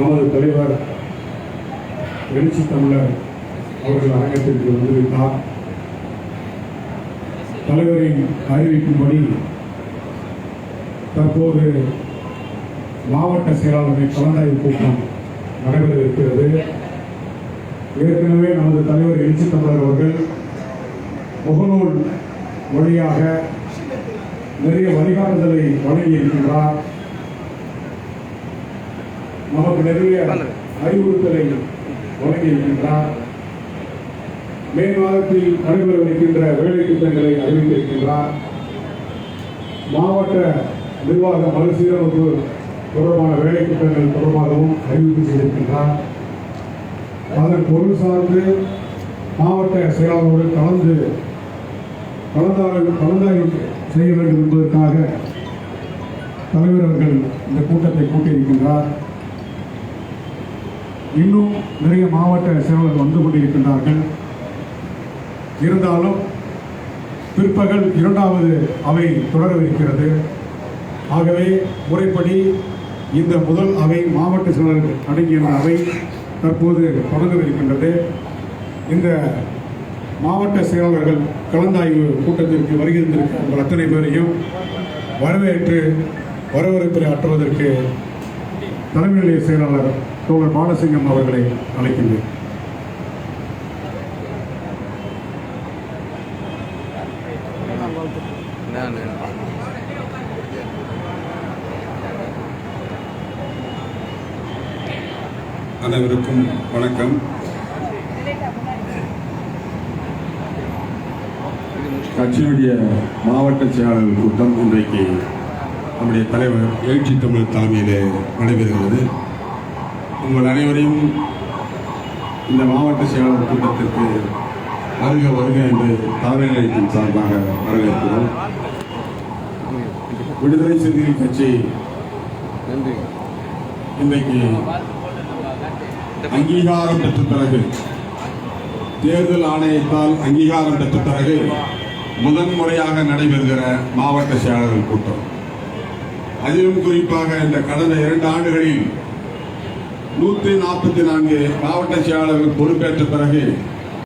நமது தலைவர் எழுச்சி தமிழர் அவர்கள் அரங்கத்திற்கு வந்திருந்தார். தலைவரின் அறிவிக்கும்படி தற்போது மாவட்ட செயலாளரின் கலந்தாய்வு கூட்டம் நடைபெற இருக்கிறது. ஏற்கனவே நமது தலைவர் எழுச்சி தமிழர் அவர்கள் முகநூல் வழியாக நிறைய வழிகாட்டுதலை வழங்கி இருக்கின்றார். நமக்கு நிறைய அறிவுறுத்தலை வழங்கி இருக்கின்றார். மே மாதத்தில் நடைபெறவிருக்கின்ற வேலை திட்டங்களை அறிவித்திருக்கின்றார். மாவட்ட நிர்வாக மறுசீரமைப்பு தொடர்பான வேலை திட்டங்கள் தொடர்பாகவும் அறிவிப்பு செய்திருக்கின்றார். அதன் பொருள் சார்ந்து மாவட்ட செயலாளரோடு கலந்தாய்வு செய்ய வேண்டும் என்பதற்காக தலைவர் அவர்கள் இந்த கூட்டத்தை கூட்டியிருக்கின்றார். இன்னும் நிறைய மாவட்ட செயலாளர்கள் வந்து கொண்டிருக்கின்றார்கள். இருந்தாலும் பிற்பகல் 2வது அவை தொடரவிருக்கிறது. ஆகவே முறைப்படி இந்த முதல் அவை மாவட்ட செயலாளர்கள் அடங்கிய அவை தற்போது தொடங்கவிருக்கின்றது. இந்த மாவட்ட செயலாளர்கள் கலந்தாய்வு கூட்டத்திற்கு வருகின்றிருக்கிற உங்கள் அத்தனை பேரையும் வரவேற்று வரவேற்பை ஆற்றுவதற்கு தலைமை நிலைய செயலாளர் தோழர் பாலசிங்கம் அவர்களை அழைக்கின்றேன். அனைவருக்கும் வணக்கம். கட்சியினுடைய மாவட்ட செயலாளர்கள் கூட்டம் இன்றைக்கு நம்முடைய தலைவர் எழுச்சி தமிழ் தலைமையிலே நடைபெறுகிறது. உங்கள் அனைவரையும் இந்த மாவட்ட செயலாளர் கூட்டத்திற்கு வருக வருக என்று தலைமை நிலையத்தின் சார்பாக வரவேற்கிறோம். விடுதலை சிறுத்தைகள் கட்சி இன்றைக்கு அங்கீகாரம் பெற்ற பிறகு, தேர்தல் ஆணையத்தால் அங்கீகாரம் பெற்ற பிறகு முதன்முறையாக நடைபெறுகிற மாவட்ட செயலாளர்கள் கூட்டம். அதிலும் குறிப்பாக இந்த கடந்த 2 ஆண்டுகளில் 144 மாவட்ட செயலாளர்கள் பொறுப்பேற்ற பிறகு